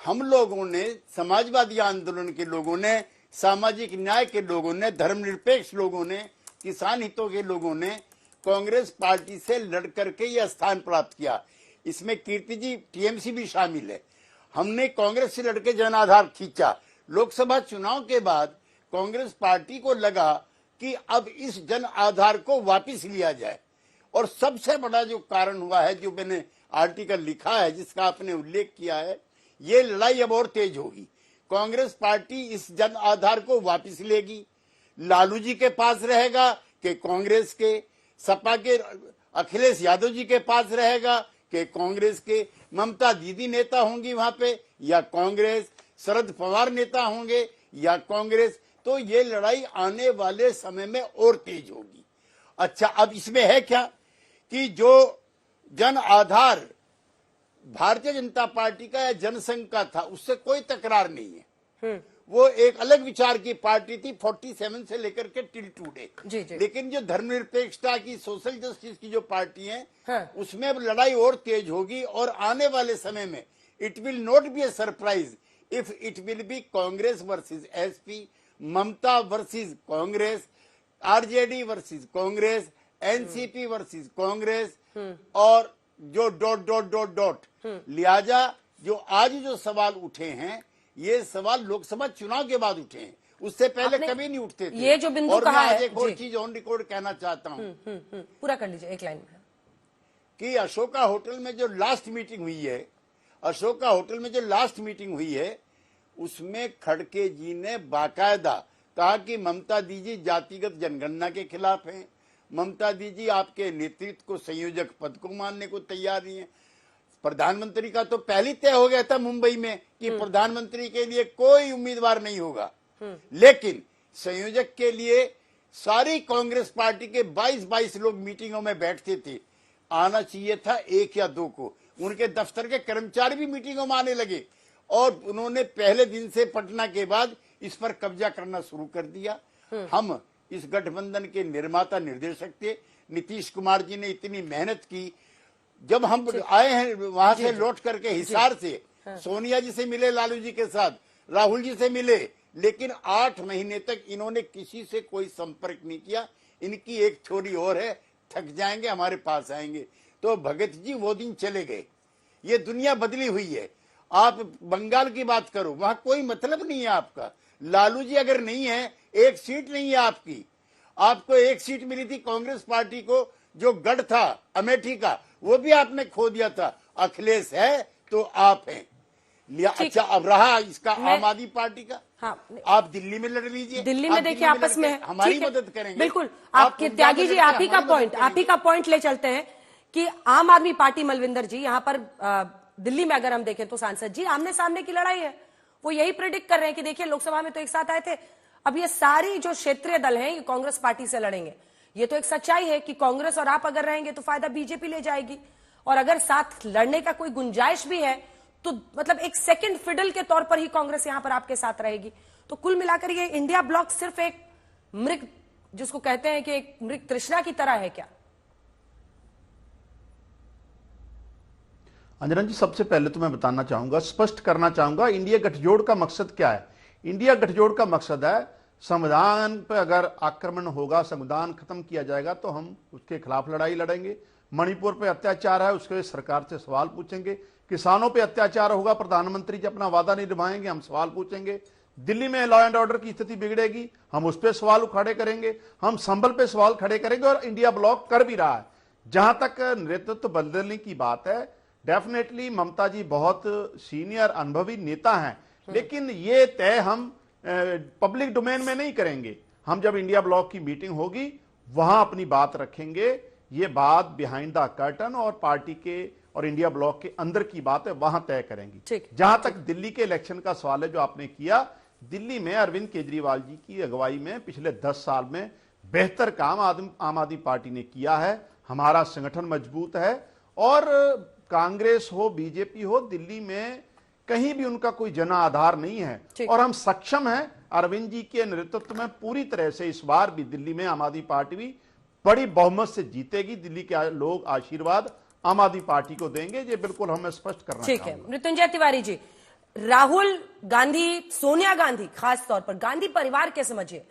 हम लोगों ने, समाजवादी आंदोलन के लोगों ने, सामाजिक न्याय के लोगों ने, धर्मनिरपेक्ष लोगों ने, किसान हितों के लोगों ने कांग्रेस पार्टी से लड़ करके यह स्थान प्राप्त किया। इसमें कीर्ति जी टीएमसी भी शामिल है। हमने कांग्रेस से लड़के जन आधार खींचा। लोकसभा चुनाव के बाद कांग्रेस पार्टी को लगा कि अब इस जन आधार को वापस लिया जाए, और सबसे बड़ा जो कारण हुआ है, जो मैंने आर्टिकल लिखा है जिसका आपने उल्लेख किया है, ये लड़ाई अब और तेज होगी। कांग्रेस पार्टी इस जन आधार को वापस लेगी, लालू जी के पास रहेगा कि कांग्रेस के, सपा के अखिलेश यादव जी के पास रहेगा कि कांग्रेस के, ममता दीदी नेता होंगी वहां पे या कांग्रेस, शरद पवार नेता होंगे या कांग्रेस, तो ये लड़ाई आने वाले समय में और तेज होगी। अच्छा, अब इसमें है क्या कि जो जन आधार भारतीय जनता पार्टी का या जनसंघ का था, उससे कोई तकरार नहीं है। वो एक अलग विचार की पार्टी थी 47 से लेकर के टिल टुडे। लेकिन जो धर्मनिरपेक्षता की, सोशल जस्टिस की जो पार्टी है, उसमें अब लड़ाई और तेज होगी। और आने वाले समय में it will not be a surprise if it will be Congress versus SP, Mamata versus Congress, RJD versus Congress, NCP versus Congress, और जो डॉट डॉट डॉट डॉट। लिहाजा जो आज जो सवाल उठे हैं, ये सवाल लोकसभा चुनाव के बाद उठे हैं, उससे पहले कभी नहीं उठते थे। ये जो बिंदु और कहा मैं आज है, एक और चीज ऑन रिकॉर्ड कहना चाहता हूँ, पूरा कर लीजिए एक लाइन में, कि अशोका होटल में जो लास्ट मीटिंग हुई है, अशोका होटल में जो लास्ट मीटिंग हुई है, उसमें खड़गे जी ने बाकायदा कहा कि ममता दीदी जातिगत जनगणना के खिलाफ हैं, ममता दीदी आपके नेतृत्व को संयोजक पद को मानने को तैयार नहीं है। प्रधानमंत्री का तो पहले तय हो गया था मुंबई में कि प्रधानमंत्री के लिए कोई उम्मीदवार नहीं होगा, लेकिन संयोजक के लिए सारी कांग्रेस पार्टी के 22 लोग मीटिंगों में बैठते थे। आना चाहिए था 1 या 2 को। उनके दफ्तर के कर्मचारी भी मीटिंगों में आने लगे और उन्होंने पहले दिन से पटना के बाद इस पर कब्जा करना शुरू कर दिया। हम इस गठबंधन के निर्माता निर्देशक थे। नीतीश कुमार जी ने इतनी मेहनत की। जब हम आए हैं वहां से लौट करके हिसार से, सोनिया जी से मिले, लालू जी के साथ राहुल जी से मिले, लेकिन 8 महीने तक इन्होंने किसी से कोई संपर्क नहीं किया। इनकी एक थ्योरी और है, थक जाएंगे हमारे पास आएंगे। तो भगत जी वो दिन चले गए। ये दुनिया बदली हुई है। आप बंगाल की बात करो, वहां कोई मतलब नहीं है आपका। लालू जी अगर नहीं है, 1 सीट नहीं है आपकी। आपको 1 सीट मिली थी कांग्रेस पार्टी को, जो गढ़ था अमेठी का, वो भी आपने खो दिया था। अखिलेश है तो आप हैं। अच्छा, अब रहा इसका आम आदमी पार्टी का। हाँ, आप दिल्ली में लड़ लीजिए। दिल्ली में देखिए आपस में हमारी मदद करेंगे। बिल्कुल, आपके त्यागी जी आप ही का पॉइंट ले चलते हैं कि आम आदमी पार्टी, मलविंदर जी, यहाँ पर दिल्ली में अगर हम देखें तो सांसद जी आमने सामने की लड़ाई है। वो यही प्रेडिक्ट कर रहे हैं कि देखिए लोकसभा में तो एक साथ आए थे, अब ये सारी जो क्षेत्रीय दल हैं ये कांग्रेस पार्टी से लड़ेंगे। ये तो एक सच्चाई है कि कांग्रेस और आप अगर रहेंगे तो फायदा बीजेपी ले जाएगी, और अगर साथ लड़ने का कोई गुंजाइश भी है तो मतलब एक सेकंड फिडल के तौर पर ही कांग्रेस यहां पर आपके साथ रहेगी। तो कुल मिलाकर ये इंडिया ब्लॉक सिर्फ एक मृग, जिसको कहते हैं कि एक मृग तृष्णा की तरह है क्या? अंजना जी, सबसे पहले तो मैं बताना चाहूंगा, स्पष्ट करना चाहूंगा, इंडिया गठजोड़ का मकसद क्या है। इंडिया गठजोड़ का मकसद है, संविधान पर अगर आक्रमण होगा, संविधान खत्म किया जाएगा तो हम उसके खिलाफ लड़ाई लड़ेंगे। मणिपुर पे अत्याचार है, उसके सरकार से सवाल पूछेंगे। किसानों पे अत्याचार होगा, प्रधानमंत्री जी अपना वादा नहीं निभाएंगे, हम सवाल पूछेंगे। दिल्ली में लॉ एंड ऑर्डर की स्थिति बिगड़ेगी, हम उस पर सवाल खड़े करेंगे। हम संभल पे सवाल खड़े करेंगे, और इंडिया ब्लॉक कर भी रहा है। जहां तक नेतृत्व बदलने की बात है, डेफिनेटली ममता जी बहुत सीनियर अनुभवी नेता हैं, लेकिन ये तय हम पब्लिक डोमेन में नहीं करेंगे। हम जब इंडिया ब्लॉक की मीटिंग होगी वहां अपनी बात रखेंगे। ये बात बिहाइंड द कर्टन और पार्टी के और इंडिया ब्लॉक के अंदर की बात है, वहां तय करेंगी। जहां तक दिल्ली के इलेक्शन का सवाल है जो आपने किया, दिल्ली में अरविंद केजरीवाल जी की अगुवाई में पिछले 10 साल में बेहतर काम आम आदमी पार्टी ने किया है। हमारा संगठन मजबूत है और कांग्रेस हो बीजेपी हो, दिल्ली में कहीं भी उनका कोई जन आधार नहीं है और हम सक्षम हैं अरविंद जी के नेतृत्व में पूरी तरह से। इस बार भी दिल्ली में आम आदमी पार्टी भी बड़ी बहुमत से जीतेगी। दिल्ली के लोग आशीर्वाद आम आदमी पार्टी को देंगे, ये बिल्कुल हमें स्पष्ट करना ठीक है। मृत्युंजय तिवारी जी, राहुल गांधी, सोनिया गांधी, खास तौर पर गांधी परिवार के समझिए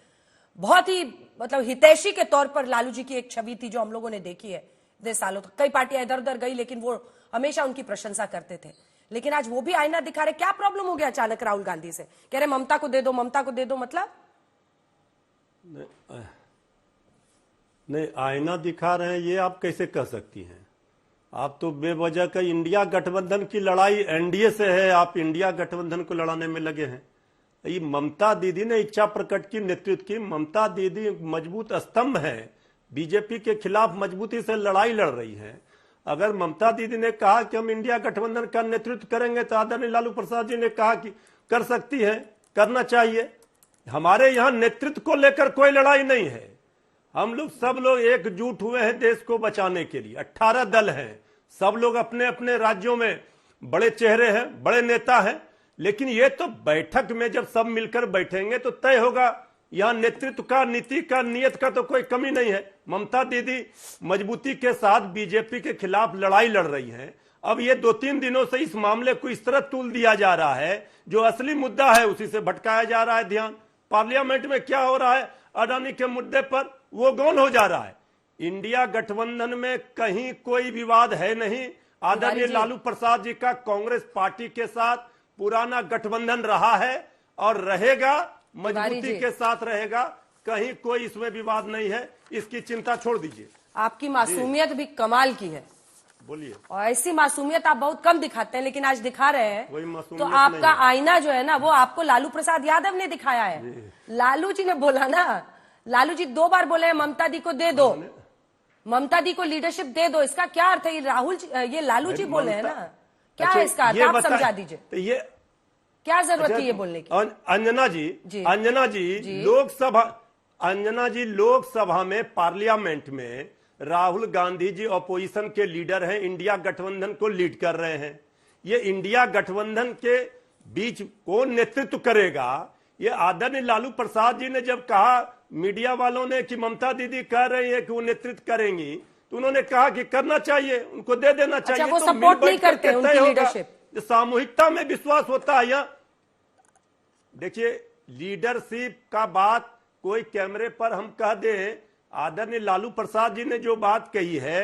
बहुत ही मतलब हितैषी के तौर पर लालू जी की एक छवि थी जो हम लोगों ने देखी है इतने सालों तक। कई पार्टियां इधर उधर गई लेकिन वो हमेशा उनकी प्रशंसा करते थे, लेकिन आज वो भी आईना दिखा रहे। क्या प्रॉब्लम हो गया अचानक राहुल गांधी से? कह रहे ममता को दे दो, ममता को दे दो, मतलब नहीं आईना दिखा रहे हैं ये आप कैसे कह सकती हैं? आप तो बेवजह का इंडिया गठबंधन की लड़ाई एनडीए से है, आप इंडिया गठबंधन को लड़ाने में लगे हैं। ये ममता दीदी ने इच्छा प्रकट की, नेतृत्व की। ममता दीदी मजबूत स्तंभ है, बीजेपी के खिलाफ मजबूती से लड़ाई लड़ रही है। अगर ममता दीदी ने कहा कि हम इंडिया गठबंधन का नेतृत्व करेंगे तो आदरणीय लालू प्रसाद जी ने कहा कि कर सकती है, करना चाहिए। हमारे यहाँ नेतृत्व को लेकर कोई लड़ाई नहीं है। हम लोग सब लोग एकजुट हुए हैं देश को बचाने के लिए। 18 दल हैं, सब लोग अपने अपने राज्यों में बड़े चेहरे हैं, बड़े नेता हैं, लेकिन ये तो बैठक में जब सब मिलकर बैठेंगे तो तय होगा। यहां नेतृत्व का, नीति का, नियत का तो कोई कमी नहीं है। ममता दीदी मजबूती के साथ बीजेपी के खिलाफ लड़ाई लड़ रही हैं। अब ये 2-3 दिनों से इस मामले को इस तरह तूल दिया जा रहा है, जो असली मुद्दा है उसी से भटकाया जा रहा है ध्यान। पार्लियामेंट में क्या हो रहा है अडानी के मुद्दे पर, वो गौन हो जा रहा है। इंडिया गठबंधन में कहीं कोई विवाद है नहीं। आदरणीय लालू प्रसाद जी का कांग्रेस पार्टी के साथ पुराना गठबंधन रहा है और रहेगा, मजबूती के साथ रहेगा। कहीं कोई इसमें विवाद नहीं है, इसकी चिंता छोड़ दीजिए। आपकी मासूमियत भी कमाल की है, बोलिए। और ऐसी मासूमियत आप बहुत कम दिखाते हैं, लेकिन आज दिखा रहे हैं। तो आपका नहीं है। आईना जो है ना, वो आपको लालू प्रसाद यादव ने दिखाया है। लालू जी ने बोला ना, लालू जी 2 बार बोले ममता दी को दे दो, ममता दी को लीडरशिप दे दो। इसका क्या अर्थ है? ये लालू जी बोले हैं ना, क्या है इसका अर्थ? आप समझा दीजिए। तो ये क्या जरूरत है ये बोलने की? अंजना जी लोकसभा में, पार्लियामेंट में राहुल गांधी जी अपोजिशन के लीडर हैं, इंडिया गठबंधन को लीड कर रहे हैं। ये इंडिया गठबंधन के बीच कौन नेतृत्व करेगा? ये आदरणीय लालू प्रसाद जी ने जब कहा मीडिया वालों ने कि ममता दीदी कह रही है कि वो नेतृत्व करेंगी, तो उन्होंने कहा कि करना चाहिए, उनको दे देना चाहिए। अच्छा, वो सपोर्ट नहीं करते उनकी लीडरशिप? सामूहिकता में विश्वास होता है। यहाँ देखिए, लीडरशिप का बात कोई कैमरे पर हम कह दें, आदरणीय लालू प्रसाद जी ने जो बात कही है,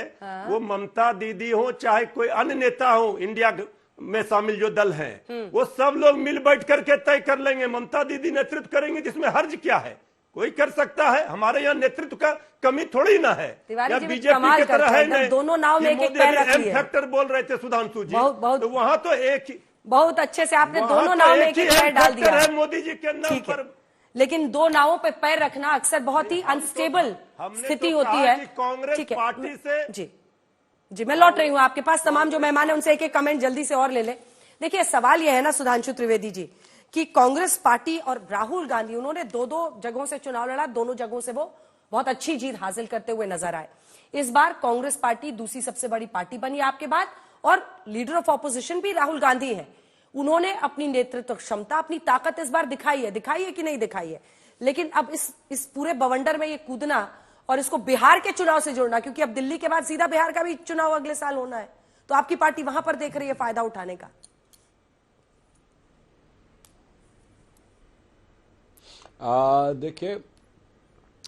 वो ममता दीदी हो चाहे कोई अन्य नेता हो, इंडिया में शामिल जो दल हैं, वो सब लोग मिल बैठ करके तय कर लेंगे। ममता दीदी नेतृत्व करेंगे, जिसमें हर्ज क्या है? कोई कर सकता है। हमारे यहाँ नेतृत्व का कमी थोड़ी ना है, या बीजेपी की तरह है नहीं। दोनों नाव में एक पैर रखिए। फैक्टर बोल रहे थे सुधांशु जी, तो वहां तो एक ही, बहुत अच्छे से आपने दोनों नाव में एक पैर डाल दिया है मोदी जी के नाम पर। लेकिन 2 नावों पे पैर रखना अक्सर बहुत ही अनस्टेबल स्थिति होती है। कांग्रेस पार्टी से जी मैं लौट रही हूँ आपके पास। तमाम जो मेहमान है उनसे एक एक कमेंट जल्दी से और ले लें। देखिए, सवाल यह है ना सुधांशु त्रिवेदी जी, कि कांग्रेस पार्टी और राहुल गांधी, उन्होंने 2-2 जगहों से चुनाव लड़ा, दोनों जगहों से वो बहुत अच्छी जीत हासिल करते हुए नजर आए। इस बार कांग्रेस पार्टी दूसरी सबसे बड़ी पार्टी बनी आपके बाद, और लीडर ऑफ ऑपोजिशन भी राहुल गांधी हैं। उन्होंने अपनी नेतृत्व क्षमता, अपनी ताकत इस बार दिखाई है कि नहीं दिखाई है। लेकिन अब इस पूरे बवंडर में ये कूदना और इसको बिहार के चुनाव से जोड़ना, क्योंकि अब दिल्ली के बाद सीधा बिहार का भी चुनाव अगले साल होना है, तो आपकी पार्टी वहां पर देख रही है फायदा उठाने का। देखिए,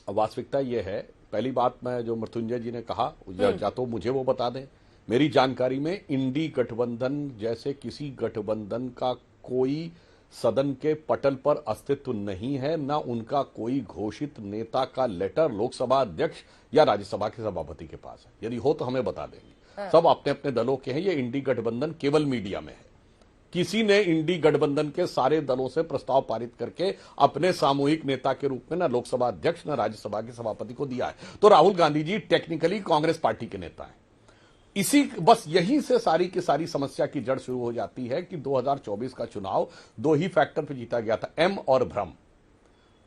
वास्तविकता यह है, पहली बात मैं जो मृत्युंजय जी ने कहा, या तो मुझे वो बता दें। मेरी जानकारी में इंडी गठबंधन जैसे किसी गठबंधन का कोई सदन के पटल पर अस्तित्व नहीं है, ना उनका कोई घोषित नेता का लेटर लोकसभा अध्यक्ष या राज्यसभा के सभापति के पास है। यदि हो तो हमें बता देंगे। सब अपने अपने दलों के हैं। ये इंडी गठबंधन केवल मीडिया में है। किसी ने इंडी गठबंधन के सारे दलों से प्रस्ताव पारित करके अपने सामूहिक नेता के रूप में ना लोकसभा अध्यक्ष ना राज्यसभा के सभापति को दिया है। तो राहुल गांधी जी टेक्निकली कांग्रेस पार्टी के नेता हैं। इसी बस यहीं से सारी की सारी समस्या की जड़ शुरू हो जाती है कि 2024 का चुनाव 2 ही फैक्टर पे जीता गया था, एम और भ्रम।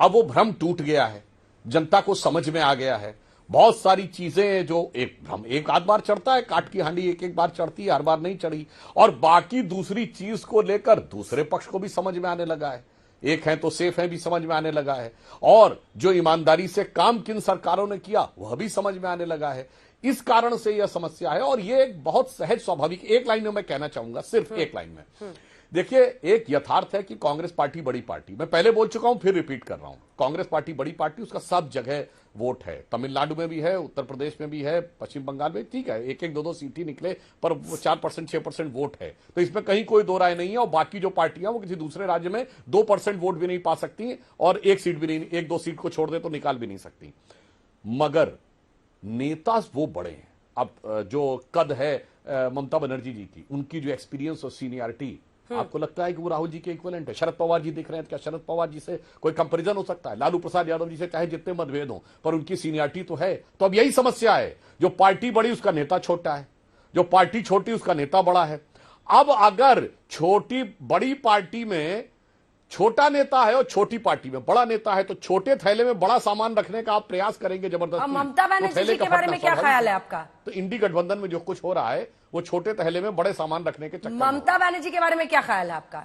अब वो भ्रम टूट गया है, जनता को समझ में आ गया है। बहुत सारी चीजें जो एक भ्रम एक आध बार चढ़ता है, काट की हांडी एक एक बार चढ़ती है, हर बार नहीं चढ़ी। और बाकी दूसरी चीज को लेकर दूसरे पक्ष को भी समझ में आने लगा है, एक है तो सेफ है भी समझ में आने लगा है, और जो ईमानदारी से काम किन सरकारों ने किया वह भी समझ में आने लगा है। इस कारण से यह समस्या है, और यह एक बहुत सहज स्वाभाविक, एक लाइन में मैं कहना चाहूंगा, सिर्फ एक लाइन में। देखिए, एक यथार्थ है कि कांग्रेस पार्टी बड़ी पार्टी, मैं पहले बोल चुका हूं फिर रिपीट कर रहा हूं, कांग्रेस पार्टी बड़ी पार्टी, उसका सब जगह वोट है, तमिलनाडु में भी है, उत्तर प्रदेश में भी है, पश्चिम बंगाल में, ठीक है, एक एक दो सीट ही निकले पर 4% 6% वोट है, तो इसमें कहीं कोई दो राय नहीं है। और बाकी जो पार्टियां वो किसी दूसरे राज्य में 2% वोट भी नहीं पा सकती, और एक सीट भी नहीं, एक दो सीट को छोड़ दे तो निकाल भी नहीं सकती। मगर नेता वो बड़े हैं। अब जो कद है ममता बनर्जी जी की, उनकी जो एक्सपीरियंस और सीनियरिटी, आपको लगता है कि वो राहुल जी के इक्विवेलेंट है? शरद पवार जी दिख रहे हैं, क्या शरद पवार जी से कोई कंपैरिजन हो सकता है? लालू प्रसाद यादव जी से चाहे जितने मतभेद हो, पर उनकी सीनियरिटी तो है। तो अब यही समस्या है, जो पार्टी बड़ी उसका नेता छोटा है, जो पार्टी छोटी उसका नेता बड़ा है। अब अगर छोटी बड़ी पार्टी में छोटा नेता है और छोटी पार्टी में बड़ा नेता है, तो छोटे थैले में बड़ा सामान रखने का आप प्रयास करेंगे जबरदस्ती। ममता बनर्जी जी के बारे में क्या ख्याल है आपका? तो इंडी गठबंधन में जो कुछ हो रहा है वो छोटे थैले में बड़े सामान रखने के चक्कर। ममता बनर्जी के बारे में क्या ख्याल है आपका?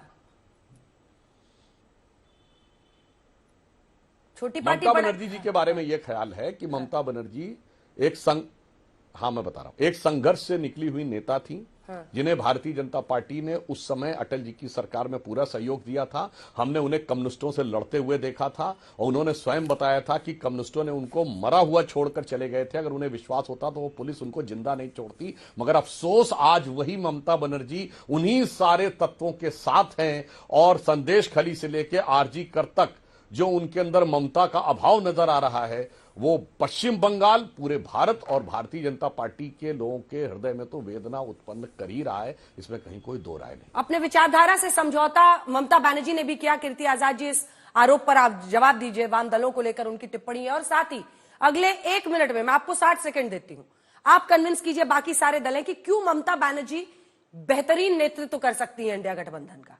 छोटी पार्टी ममता बनर्जी जी के बारे में यह ख्याल है कि ममता बनर्जी एक मैं बता रहा हूं, एक संघर्ष से निकली हुई नेता थी, जिन्हें भारतीय जनता पार्टी ने उस समय अटल जी की सरकार में पूरा सहयोग दिया था। हमने उन्हें कम्युनिस्टों से लड़ते हुए देखा था, और उन्होंने स्वयं बताया था कि कम्युनिस्टों ने उनको मरा हुआ छोड़कर चले गए थे। अगर उन्हें विश्वास होता तो वो पुलिस उनको जिंदा नहीं छोड़ती। मगर अफसोस, आज वही ममता बनर्जी उन्हीं सारे तत्वों के साथ हैं, और संदेश खली से लेकर आरजी कर तक जो उनके अंदर ममता का अभाव नजर आ रहा है, वो पश्चिम बंगाल, पूरे भारत और भारतीय जनता पार्टी के लोगों के हृदय में तो वेदना उत्पन्न कर ही रहा है, इसमें कहीं कोई दो राय नहीं। अपने विचारधारा से समझौता ममता बनर्जी ने भी किया। कीर्ति आजाद जी, इस आरोप पर आप जवाब दीजिए, वाम दलों को लेकर उनकी टिप्पणी है, और साथ ही अगले 1 मिनट में मैं आपको 60 सेकंड देती हूं, आप कन्विंस कीजिए बाकी सारे दल कि क्यों ममता बनर्जी बेहतरीन नेतृत्व कर सकती है इंडिया गठबंधन का।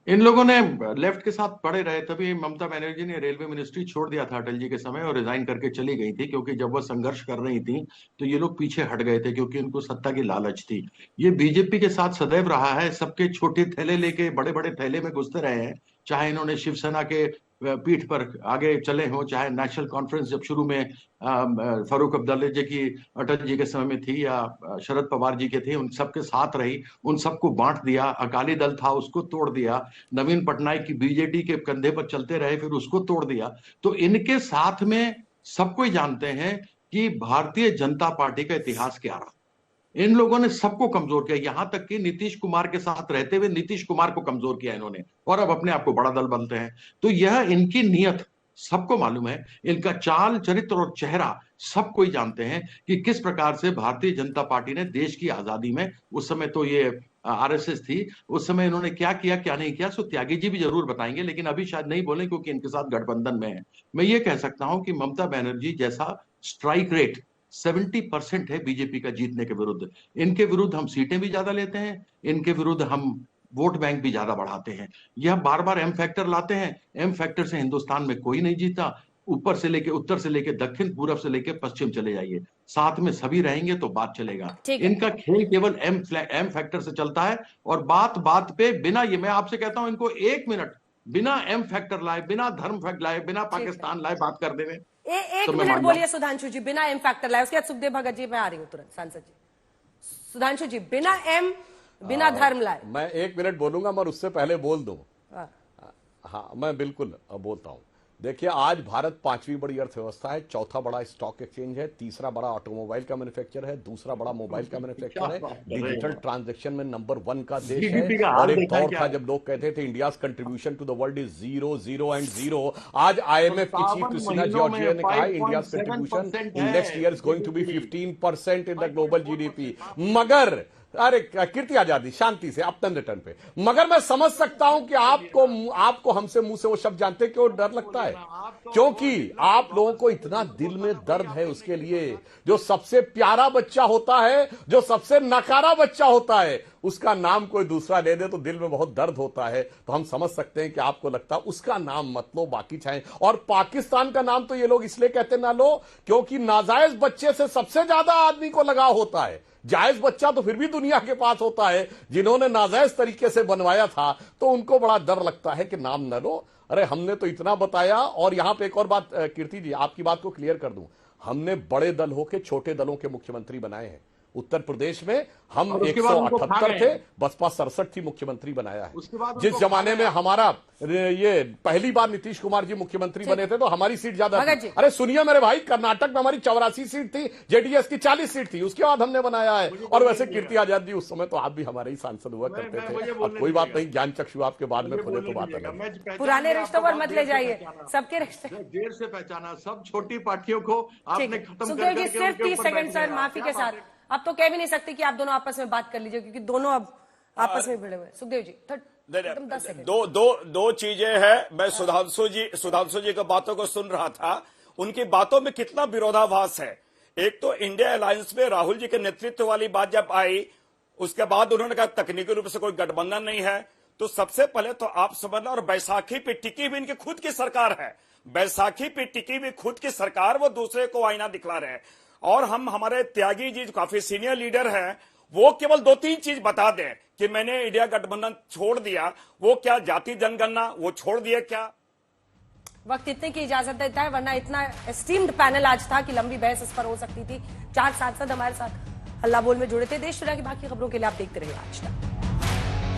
इन लोगों ने लेफ्ट के साथ पड़े रहे, तभी ममता बनर्जी ने रेलवे मिनिस्ट्री छोड़ दिया था अटल जी के समय, और रिजाइन करके चली गई थी, क्योंकि जब वह संघर्ष कर रही थी तो ये लोग पीछे हट गए थे, क्योंकि उनको सत्ता की लालच थी। ये बीजेपी के साथ सदैव रहा है, सबके छोटे थैले लेके बड़े बड़े थैले में घुसते रहे हैं, चाहे इन्होंने शिवसेना के पीठ पर आगे चले हों, चाहे नेशनल कॉन्फ्रेंस जब शुरू में फारूक अब्दुल्ला जी की अटल जी के समय में थी, या शरद पवार जी के थे, उन सबके साथ रही, उन सबको बांट दिया। अकाली दल था उसको तोड़ दिया, नवीन पटनायक की बीजेडी के कंधे पर चलते रहे, फिर उसको तोड़ दिया। तो इनके साथ में सब कोई जानते हैं कि भारतीय जनता पार्टी का इतिहास क्या रहा। इन लोगों ने सबको कमजोर किया, यहां तक कि नीतीश कुमार के साथ रहते हुए नीतीश कुमार को कमजोर किया इन्होंने, और अब अपने आप को बड़ा दल बनते हैं। तो यह इनकी नीयत सबको मालूम है, इनका चाल चरित्र और चेहरा सब कोई जानते हैं कि किस प्रकार से भारतीय जनता पार्टी ने देश की आजादी में, उस समय तो ये आरएसएस थी, उस समय इन्होंने क्या किया क्या नहीं किया, सो त्यागी जी भी जरूर बताएंगे, लेकिन अभी शायद नहीं बोले क्योंकि इनके साथ गठबंधन में है। मैं ये कह सकता हूं कि ममता बनर्जी जैसा स्ट्राइक रेट 70% है बीजेपी का जीतने के विरुद्ध। इनके विरुद्ध हम सीटें भी ज्यादा लेते हैं, इनके विरुद्ध हम वोट बैंक भी ज्यादा बढ़ाते हैं। यह बार बार एम फैक्टर लाते हैं, एम फैक्टर से हिंदुस्तान में कोई नहीं जीता। ऊपर से लेके उत्तर से लेके दक्षिण, पूरब से लेके पश्चिम चले जाइए, साथ में सभी रहेंगे तो बात चलेगा। इनका खेल केवल एम फैक्टर से चलता है, और बात बात पे बिना, ये मैं आपसे कहता हूं, इनको 1 मिनट बिना एम फैक्टर लाए, बिना धर्म फैक्ट लाए, बिना पाकिस्तान लाए बात कर देवे। एक मिनट बोलिए सुधांशु जी, बिना एम फैक्टर लाए। उसके बाद सुखदेव भगत जी, मैं आ रही हूँ तुरंत। सांसद जी सुधांशु जी, बिना एम बिना धर्म लाए। मैं 1 मिनट बोलूंगा, मगर उससे पहले बोल दूं। हाँ, मैं बिल्कुल बोलता हूं। देखिए, आज भारत 5वीं बड़ी अर्थव्यवस्था है, चौथा बड़ा स्टॉक एक्सचेंज है, तीसरा बड़ा ऑटोमोबाइल का मैन्युफैक्चर है, दूसरा बड़ा मोबाइल का मैन्युफैक्चर है, डिजिटल ट्रांजैक्शन में नंबर 1 का देश है। और एक दौर था जब लोग कहते थे India's contribution to the world is 0, 0 and 0। आज IMF की चीफ क्रिस्टीना जॉर्जिया ने कहा India's contribution in next year is going to be 15% in the global GDP। मगर अरे कीर्ति आजादी शांति से अपने रिटर्न पे, मगर मैं समझ सकता हूं कि आपको हमसे मुंह से वो शब्द जानते क्यों डर लगता है, क्योंकि आप लोगों को इतना दिल में दर्द है उसके लिए। जो सबसे प्यारा बच्चा होता है, जो सबसे नकारा बच्चा होता है, उसका नाम कोई दूसरा ले दे तो दिल में बहुत दर्द होता है। तो हम समझ सकते हैं कि आपको लगता है उसका नाम मत लो, बाकी चाहे। और पाकिस्तान का नाम तो ये लोग इसलिए कहते ना लो क्योंकि नाजायज बच्चे से सबसे ज्यादा आदमी को लगाव होता है। जायज बच्चा तो फिर भी दुनिया के पास होता है, जिन्होंने नाजायज तरीके से बनवाया था तो उनको बड़ा डर लगता है कि नाम न लो। अरे हमने तो इतना बताया। और यहां पे एक और बात कीर्ति जी, आपकी बात को क्लियर कर दूं, हमने बड़े दल होके छोटे दलों के मुख्यमंत्री बनाए हैं। उत्तर प्रदेश में हम 178 थे, बसपा 67 थी मुख्यमंत्री बनाया है। जिस जमाने में हमारा ये पहली बार नीतीश कुमार जी मुख्यमंत्री बने थे तो हमारी सीट ज्यादा थी। अरे सुनिए मेरे भाई, कर्नाटक में हमारी 84 सीट थी, जेडीएस की 40 सीट थी, उसके बाद हमने बनाया है। और वैसे कीर्ति आजाद जी उस समय तो आप भी हमारे ही सांसद हुआ करते थे। अब कोई बात नहीं, ज्ञान चक्षु आपके बाद में खुले तो बात अलग। पुराने रिश्तों पर मत ले जाइए, सबके रिश्ते देर से पहचाना, सब छोटी पार्टियों को आपने खत्म कर दिया। सिर्फ 30 सेकंड सर, माफी के साथ। अब तो कह भी नहीं सकते कि आप दोनों आपस में बात कर लीजिए, क्योंकि दोनों अब आपस में भिड़े हुए। सुखदेव जी 10 सेकंड। दो चीजें हैं। मैं सुधांशु जी की बातों को सुन रहा था, उनकी बातों में कितना विरोधाभास है। एक तो इंडिया अलायंस में राहुल जी के नेतृत्व वाली बात जब आई, उसके बाद उन्होंने कहा तकनीकी रूप से कोई गठबंधन नहीं है। तो सबसे पहले तो आप समझना, और बैसाखी पे टिकी भी इनकी खुद की सरकार है, बैसाखी पे टिकी भी खुद की सरकार, वो दूसरे को आईना दिखला रहे हैं। और हमारे त्यागी जी काफी सीनियर लीडर हैं, वो केवल 2-3 चीज बता दें कि मैंने इंडिया गठबंधन छोड़ दिया। वो क्या जाति जनगणना वो छोड़ दिया क्या? वक्त इतने की इजाजत देता है, वरना इतना एस्टीम्ड पैनल आज था कि लंबी बहस इस पर हो सकती थी। 4 सांसद हमारे साथ हल्ला बोल में जुड़े थे। देश दुनिया की बाकी खबरों के लिए आप देखते रहिए आज तक।